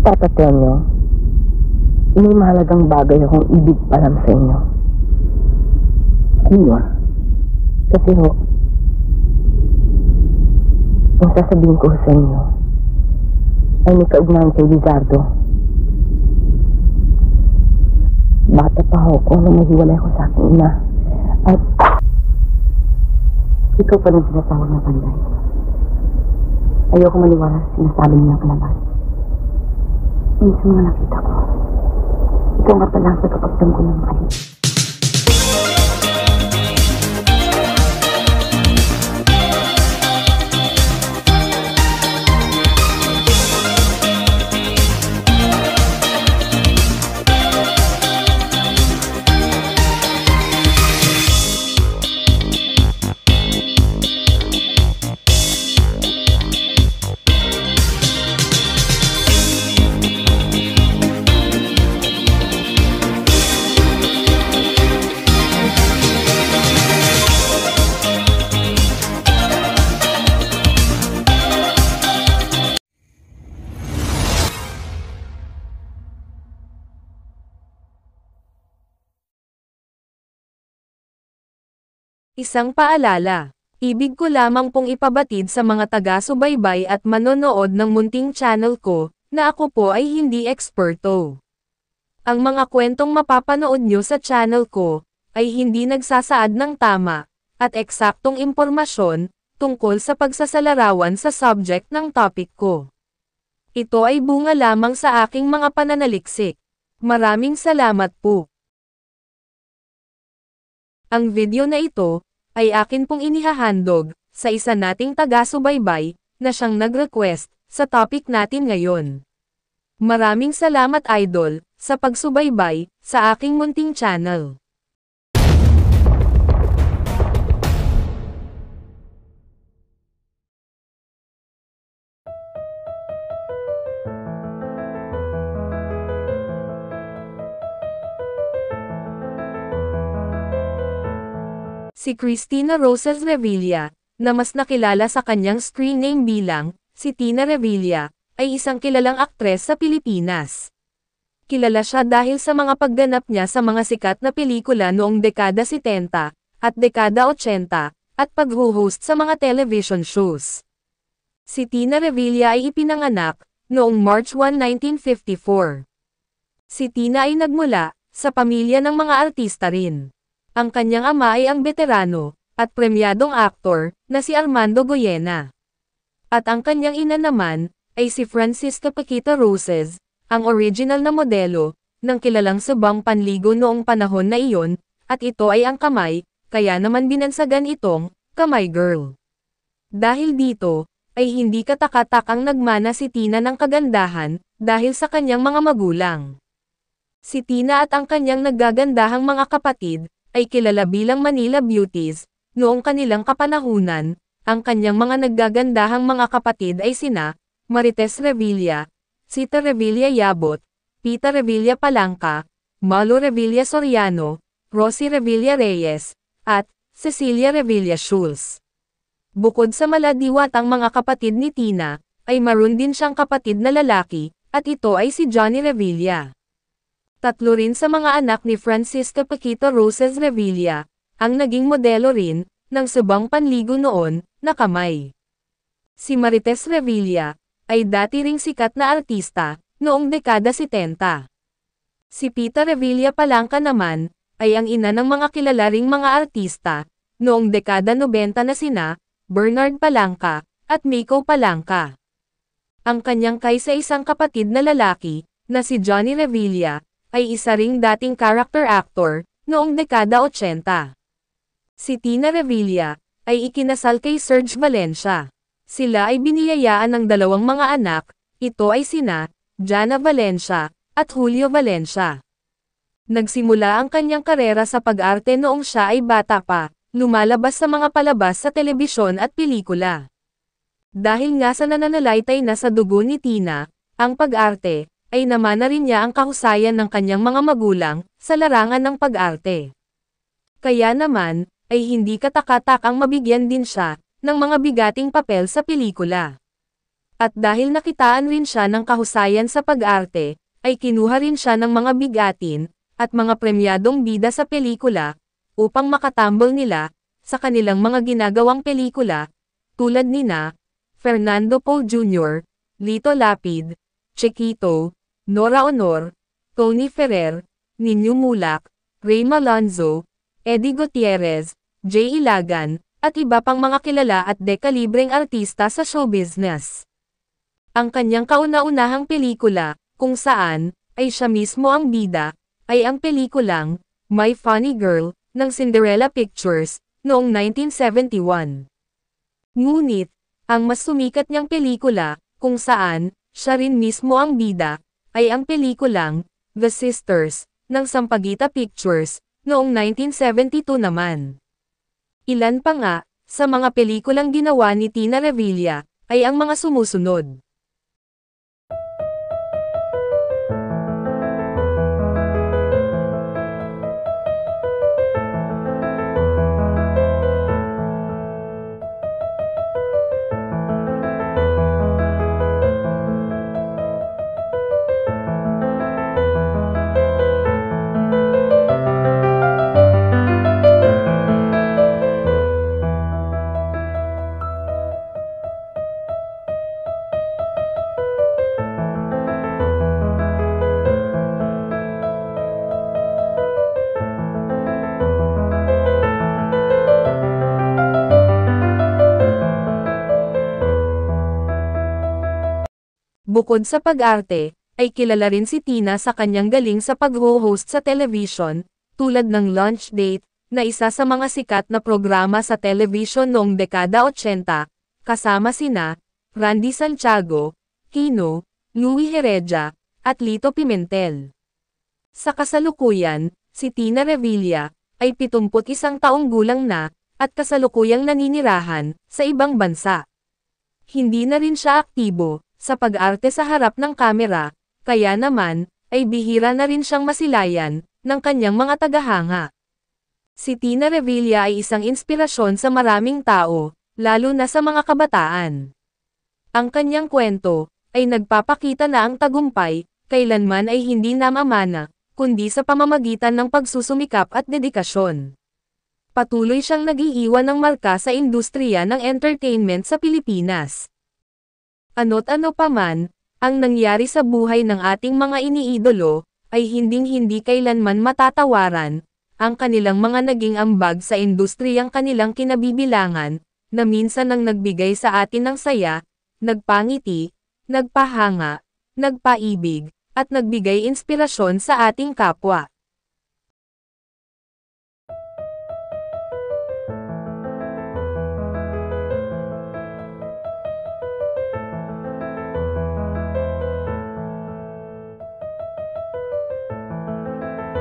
Tatatel nyo, may mahalagang bagay akong ibig palam sa inyo. Ano yun? Kasi ho, ang sasabihin ko sa inyo ay may kaugnayan kay Lizardo. Bata pa ho kung ano mahiwalay ko sa aking ina. At ikaw pa rin pinatawag na panday. Ayoko maniwala sa sinasabi niyang kalaban. Minsan nga nakita ko, ikaw nga pala ang tagapagtanggol ng kayo. Isang paalala. Ibig ko lamang pong ipabatid sa mga taga-subaybay at manonood ng munting channel ko, na ako po ay hindi eksperto. Ang mga kwentong mapapanood nyo sa channel ko, ay hindi nagsasaad ng tama, at eksaktong impormasyon, tungkol sa pagsasalarawan sa subject ng topic ko. Ito ay bunga lamang sa aking mga pananaliksik. Maraming salamat po. Ang video na ito, ay akin pong inihahandog, sa isa nating taga-subaybay, na siyang nag-request, sa topic natin ngayon. Maraming salamat idol, sa pagsubaybay, sa aking munting channel. Si Cristina Rosas Revilla, na mas nakilala sa kanyang screen name bilang, si Tina Revilla, ay isang kilalang aktres sa Pilipinas. Kilala siya dahil sa mga pagganap niya sa mga sikat na pelikula noong dekada 70, at dekada 80, at pag-host sa mga television shows. Si Tina Revilla ay ipinanganak, noong March 1, 1954. Si Tina ay nagmula, sa pamilya ng mga artista rin. Ang kanyang ama ay ang veterano, at premyadong aktor, na si Armando Goyena. At ang kanyang ina naman, ay si Francisca Paquita Roses, ang original na modelo, ng kilalang subang panligo noong panahon na iyon, at ito ay ang kamay, kaya naman binansagan itong, Kamay Girl. Dahil dito, ay hindi katakatakang nagmana si Tina ng kagandahan, dahil sa kanyang mga magulang. Si Tina at ang kanyang naggagandahang mga kapatid, ay kilala bilang Manila Beauties, noong kanilang kapanahunan. Ang kanyang mga naggagandahang mga kapatid ay sina, Marites Revilla, Sita Revilla Yabot, Pita Revilla Palangka, Malo Revilla Soriano, Rosie Revilla Reyes, at Cecilia Revilla Schulz. Bukod sa maladiwatang mga kapatid ni Tina, ay maroon din siyang kapatid na lalaki, at ito ay si Johnny Revilla. Tatlo rin sa mga anak ni Francisca Paquita Roses Revilla, ang naging modelo rin, ng subang panligo noon, na kamay. Si Marites Revilla, ay dati ring sikat na artista, noong dekada 70. Si Pita Revilla Palangka naman, ay ang ina ng mga kilala ring mga artista, noong dekada 90 na sina, Bernard Palangka, at Miko Palangka. Ang kanyang kaysa-isang kapatid na lalaki, na si Johnny Revilla, ay isa ring dating character actor, noong dekada 80. Si Tina Revilla, ay ikinasal kay Serge Valencia. Sila ay biniyayaan ng dalawang mga anak, ito ay sina, Jana Valencia, at Julio Valencia. Nagsimula ang kanyang karera sa pag-arte noong siya ay bata pa, lumalabas sa mga palabas sa telebisyon at pelikula. Dahil nga sa nananalaytay na sa dugo ni Tina, ang pag-arte, ay namana rin niya ang kahusayan ng kanyang mga magulang, sa larangan ng pag-arte. Kaya naman, ay hindi katakatakang mabigyan din siya, ng mga bigating papel sa pelikula. At dahil nakitaan rin siya ng kahusayan sa pag-arte, ay kinuha rin siya ng mga bigatin, at mga premyadong bida sa pelikula, upang makatambol nila, sa kanilang mga ginagawang pelikula, tulad nina, Fernando Poe Jr., Lito Lapid, Chiquito, Nora Honor, Tony Ferrer, Nino Mulak, Ray Malonzo, Eddie Gutierrez, Jay Ilagan, at iba pang mga kilala at dekalibreng artista sa show business. Ang kanyang kauna-unahang pelikula, kung saan, ay siya mismo ang bida, ay ang pelikulang, My Funny Girl, ng Cinderella Pictures, noong 1971. Ngunit, ang mas sumikat niyang pelikula, kung saan, siya rin mismo ang bida, ay ang pelikulang, The Sisters, ng Sampaguita Pictures, noong 1972 naman. Ilan pa nga, sa mga pelikulang ginawa ni Tina Revilla, ay ang mga sumusunod. Bukod sa pag-arte, ay kilala rin si Tina sa kanyang galing sa pag-host sa television, tulad ng Lunch Date, na isa sa mga sikat na programa sa television noong dekada 80, kasama sina Randy Santiago, Kino, Louie Heredia, at Lito Pimentel. Sa kasalukuyan, si Tina Revilla ay 71 taong gulang na, at kasalukuyang naninirahan sa ibang bansa. Hindi na rin siya aktibo sa pag-arte sa harap ng kamera, kaya naman, ay bihira na rin siyang masilayan ng kanyang mga tagahanga. Si Tina Revilla ay isang inspirasyon sa maraming tao, lalo na sa mga kabataan. Ang kanyang kwento ay nagpapakita na ang tagumpay kailanman ay hindi namamana, kundi sa pamamagitan ng pagsusumikap at dedikasyon. Patuloy siyang nag-iiwan ng marka sa industriya ng entertainment sa Pilipinas. Ano't ano pa man, ang nangyari sa buhay ng ating mga iniidolo, ay hinding-hindi kailanman matatawaran, ang kanilang mga naging ambag sa industriyang kanilang kinabibilangan, na minsan nang nagbigay sa atin ng saya, nagpangiti, nagpahanga, nagpaibig, at nagbigay inspirasyon sa ating kapwa.